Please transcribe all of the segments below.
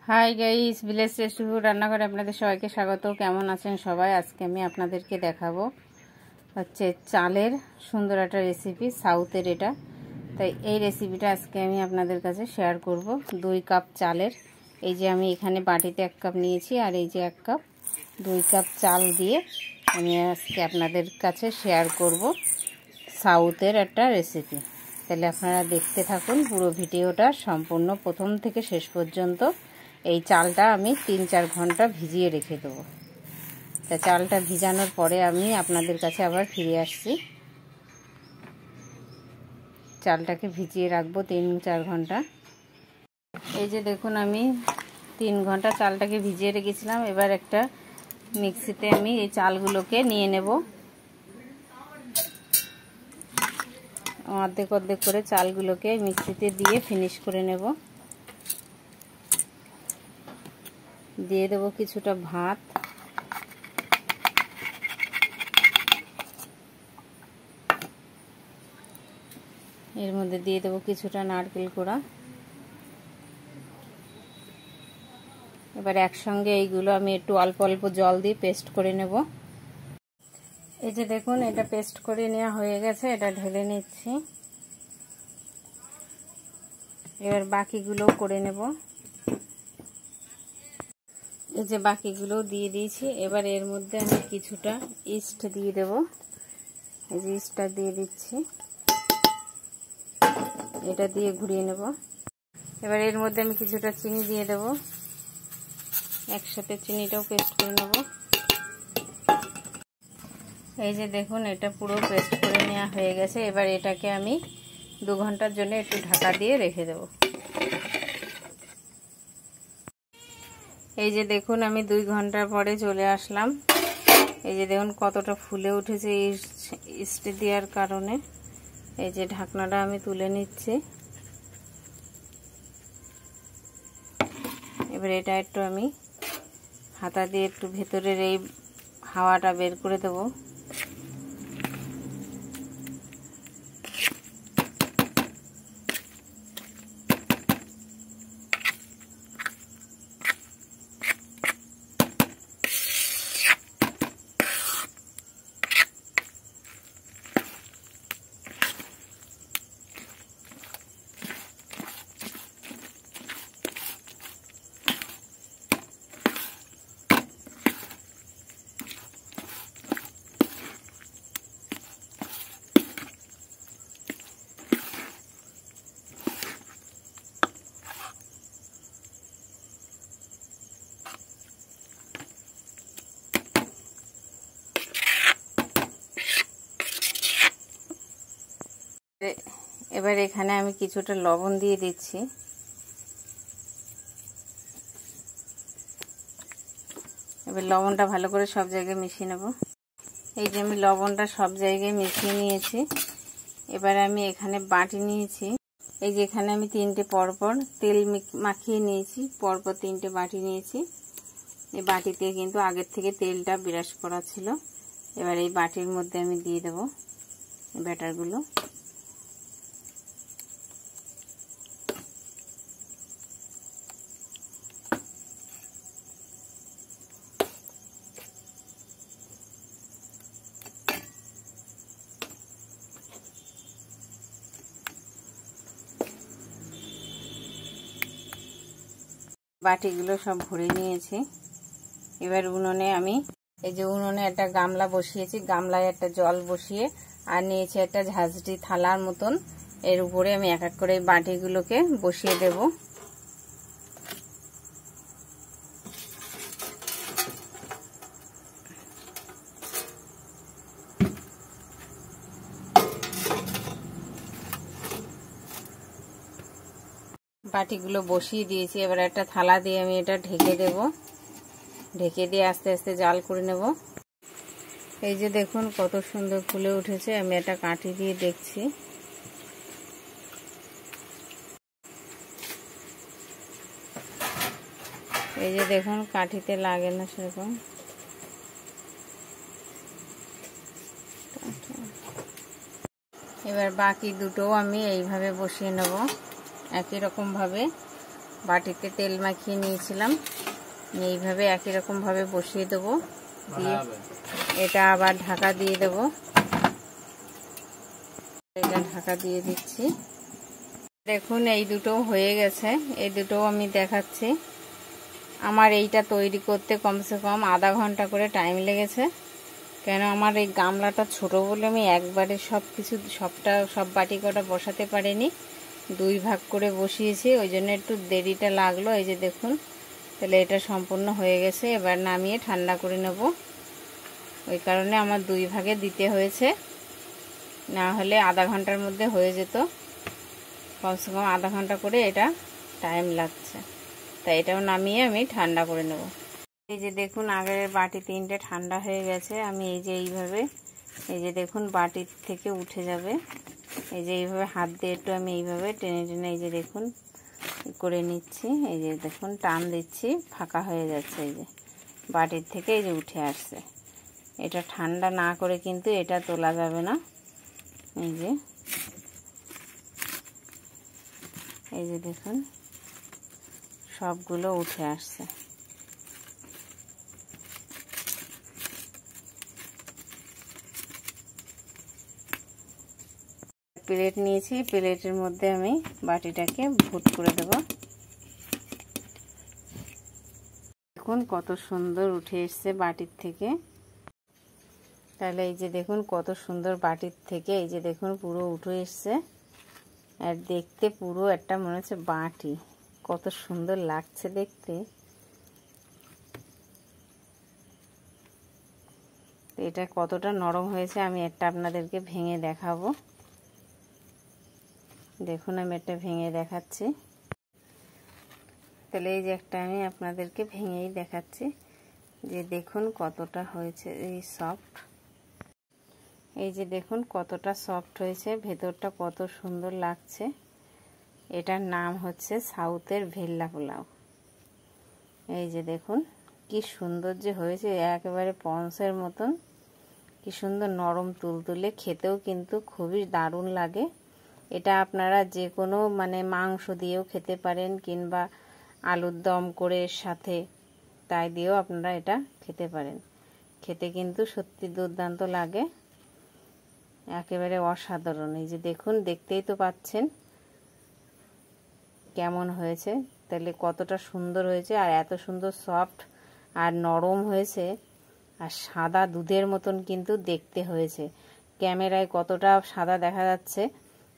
Hi guys, village tasty food রান্নাঘরে আপনাদের সবাইকে স্বাগত। কেমন আছেন সবাই? আজকে আমি আপনাদেরকে দেখাবো হচ্ছে চালের সুন্দর একটা রেসিপি, সাউথের এটা। তাই এই রেসিপিটা আজকে আমি আপনাদের কাছে শেয়ার করব। 2 কাপ চালের, এই যে আমি এখানে বাটিতে 1 কাপ নিয়েছি, আর এই যে 1 কাপ, 2 কাপ চাল দিয়ে আমি আজকে আপনাদের কাছে শেয়ার করব সাউথের একটা রেসিপি। তাহলে আপনারা দেখতে থাকুন পুরো ভিডিওটা সম্পূর্ণ প্রথম থেকে শেষ পর্যন্ত। এই চালটা আমি 3-4 ঘন্টা ভিজিয়ে রেখে দেবো। তা চালটা ভিজানোর পরে আমি আপনাদের কাছে আবার ফিরে আসছি। চালটাকে ভিজিয়ে রাখবো 3-4 ঘন্টা। এই যে দেখুন, আমি 3 ঘন্টা চালটাকে ভিজিয়ে রেখেছিলাম। এবার একটা মিক্সিতে আমি এই চালগুলোকে নিয়ে নেব। অর্ধেক অর্ধেক করে চালগুলোকে মিক্সিতে দিয়ে ফিনিশ করে নেব। দিয়ে দেবো কিছুটা ভাত, এর মধ্যে দিয়ে দেবো কিছুটা নারকেল কোড়া। এবার একসঙ্গে এইগুলো আমি একটু অল্প অল্প জল দিয়ে পেস্ট করে নেব। এই যে দেখুন, এটা পেস্ট করে নেওয়া হয়ে গেছে, এটা ঢেলে নিচ্ছি। এবার বাকিগুলোও করে নেব। এই যে বাকিগুলো দিয়ে দিয়েছি। এবার এর মধ্যে আমি কিছুটা ইস্ট দিয়ে দেব। এই যে ইস্টটা দিয়ে দিচ্ছি, এটা দিয়ে ঘুরিয়ে নেব। এবার এর মধ্যে আমি কিছুটা চিনি দিয়ে দেব। একসাথে চিনিটাও পেস্ট করে নেব। এই যে দেখুন, এটা পুরো পেস্ট করে নেওয়া হয়ে গেছে। এবার এটাকে আমি 2 ঘন্টার জন্য একটু ঢাকা দিয়ে রেখে দেব। এই যে দেখুন, আমি 2 ঘন্টা পরে চলে আসলাম। এই যে দেখুন কতটা ফুলে উঠেছে ইস্ট দেওয়ার কারণে। এই যে ঢাকনাটা আমি তুলে নিচ্ছি। এবার এটা একটু আমি হাতা দিয়ে একটু ভেতরের এই হাওয়াটা বের করে দেব। এবার এখানে আমি কিছুটা লবণ দিয়ে দিচ্ছি। এবার লবণটা ভালো করে সব জায়গায় মিশিয়ে নেব। এই যে আমি লবণটা সব জায়গায় মিশিয়ে নিয়েছি। এবার আমি এখানে বাটি নিয়েছি। এই যে এখানে আমি 3টে পরপর তেল মাখিয়ে নিয়েছি, পরপর 3টে বাটি নিয়েছি। এই বাটিতে কিন্তু আগের থেকে তেলটা ব্রাশ করা ছিল। এবার এই বাটির মধ্যে আমি দিয়ে দেব ব্যাটারগুলো। বাটিগুলো সব ভরে নিয়েছি। এবার উনুনে আমি এই যে উনুনে একটা গামলা বসিয়েছি, গামলায় একটা জল বসিয়ে আর নিয়েছি একটা ঝাঁঝরি থালার মতন। এর উপরে আমি এক এক করে বাটিগুলোকে বসিয়ে দেব। বাটিগুলো বসিয়ে দিয়েছি। এবার একটা থালা দিয়ে আমি এটা ঢেকে দেব। ঢেকে দিয়ে আস্তে আস্তে জাল করে নেব। এই যে দেখুন কত সুন্দর ফুলে উঠেছে। আমি একটা কাঠি দিয়ে দেখছি। এই যে দেখুন কাঠিতে লাগে না সেরকম। এবার বাকি দুটোও আমি এইভাবে বসিয়ে নেব একই রকম ভাবে। বাটিতে তেল মাখিয়ে নিয়েছিলাম, এইভাবে একই রকমভাবে বসিয়ে দেবো, দিয়ে এটা আবার ঢাকা দিয়ে দেবো। এটা ঢাকা দিয়ে দিচ্ছি। দেখুন এই দুটো হয়ে গেছে, এই দুটো আমি দেখাচ্ছি। আমার এইটা তৈরি করতে কমসে কম আধা ঘন্টা করে টাইম লেগেছে, কেন আমার এই গামলাটা ছোট বলে আমি একবারে সব বাটি কটা বসাতে পারিনি, 2 ভাগ করে বসিয়েছি, ওই জন্য একটু দেরিটা লাগলো। এই যে দেখুন, তাহলে এটা সম্পূর্ণ হয়ে গেছে। এবার নামিয়ে ঠান্ডা করে নেব, ওই কারণে আমার 2 ভাগে দিতে হয়েছে, না হলে আধা ঘন্টার মধ্যে হয়ে যেত। কমসে কম আধা ঘন্টা করে এটা টাইম লাগছে, তাই এটাও নামিয়ে আমি ঠান্ডা করে নেব। এই যে দেখুন আগের বাটি 3টে ঠান্ডা হয়ে গেছে। আমি এই যে এইভাবে, এই যে দেখুন বাটির থেকে উঠে যাবে, এই যে এইভাবে হাত দিয়ে একটু আমি এইভাবে টেনে টেনে এই যে দেখুন করে নিচ্ছি। এই যে দেখুন টান দিচ্ছি, ফাঁকা হয়ে যাচ্ছে, এই যে বাটির থেকে এই যে উঠে আসছে। এটা ঠান্ডা না করে কিন্তু এটা তোলা যাবে না। এই যে দেখুন সবগুলো উঠে আসছে। প্লেট নিয়েছি, প্লেটের মধ্যে আমি বাটিটাকে ভুট করে দেব। দেখুন কত সুন্দর উঠে এসছে বাটির থেকে। তাহলে এই যে দেখুন কত সুন্দর বাটির থেকে, এই যে দেখুন পুরো উঠে এসছে, আর দেখতে পুরো একটা মনে হচ্ছে বাটি, কত সুন্দর লাগছে দেখতে। এটা কতটা নরম হয়েছে আমি একটা আপনাদেরকে ভেঙে দেখাবো। দেখুন আমি এটা ভেঙে দেখাচ্ছি। তাহলে এই যে একটা আমি আপনাদেরকে ভেঙেই দেখাচ্ছি, যে দেখুন কতটা হয়েছে এই সফট। এই যে দেখুন কতটা সফট হয়েছে, ভেতরটা কত সুন্দর লাগছে। এটার নাম হচ্ছে সাউথের ভেল্লা পোলাও। এই যে দেখুন কি সুন্দর যে হয়েছে, একেবারে পন্সের মতন, কি সুন্দর নরম তুলতুলে, খেতেও কিন্তু খুবই দারুণ লাগে। এটা আপনারা যে কোনো মাংস দিয়েও খেতে পারেন, কিংবা আলুর দম করে সাথে তাই দিয়েও আপনারা এটা খেতে পারেন। খেতে কিন্তু সত্যি দুর্দান্ত লাগে, একেবারে অসাধারণ। এই যে দেখুন, দেখতেই তো পাচ্ছেন কেমন হয়েছে, তাহলে কতটা সুন্দর হয়েছে, আর এত সুন্দর সফট আর নরম হয়েছে, আর সাদা দুধের মতন কিন্তু দেখতে হয়েছে। ক্যামেরায় কতটা সাদা দেখা যাচ্ছে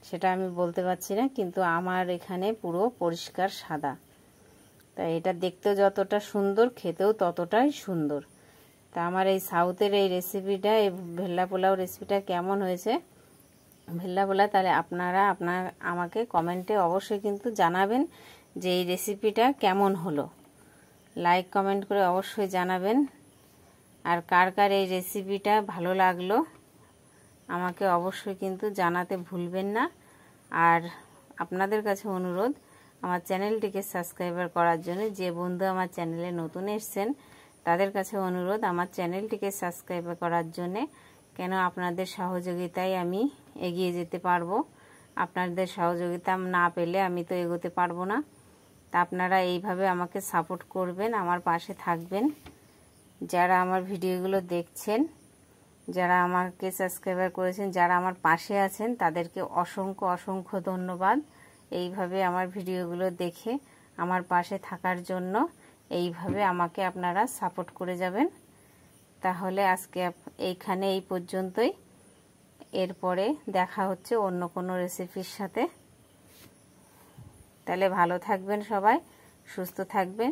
সেটা আমি বলতে পারছি না, কিন্তু আমার এখানে পুরো পরিষ্কার সাদা। তাই এটা দেখতেও যতটা সুন্দর, খেতেও ততটাই সুন্দর। তা আমার এই সাউথের এই রেসিপিটা, এই ভেল্লা পোলাও রেসিপিটা কেমন হয়েছে, ভেল্লা পোলাও, তাহলে আপনারা আমাকে কমেন্টে অবশ্যই কিন্তু জানাবেন যে এই রেসিপিটা কেমন হলো। লাইক কমেন্ট করে অবশ্যই জানাবেন। আর কার কার এই রেসিপিটা ভালো লাগলো আমাকে অবশ্যই কিন্তু জানাতে ভুলবেন না। আর আপনাদের কাছে অনুরোধ, আমার চ্যানেলটিকে সাবস্ক্রাইবার করার জন্য। যে বন্ধু আমার চ্যানেলে নতুন এসেছেন তাদের কাছে অনুরোধ আমার চ্যানেলটিকে সাবস্ক্রাইব করার জন্যে, কেন আপনাদের সহযোগিতায় আমি এগিয়ে যেতে পারবো। আপনাদের সহযোগিতা না পেলে আমি তো এগোতে পারবো না। তা আপনারা এইভাবে আমাকে সাপোর্ট করবেন, আমার পাশে থাকবেন। যারা আমার ভিডিওগুলো দেখছেন, যারা আমাকে সাবস্ক্রাইব করেছেন, যারা আমার পাশে আছেন, তাদেরকে অসংখ্য অসংখ্য ধন্যবাদ। এইভাবে আমার ভিডিওগুলো দেখে আমার পাশে থাকার জন্য এইভাবে আমাকে আপনারা সাপোর্ট করে যাবেন। তাহলে আজকে এইখানে এই পর্যন্তই, এরপরে দেখা হচ্ছে অন্য কোনো রেসিপির সাথে। তাহলে ভালো থাকবেন সবাই, সুস্থ থাকবেন।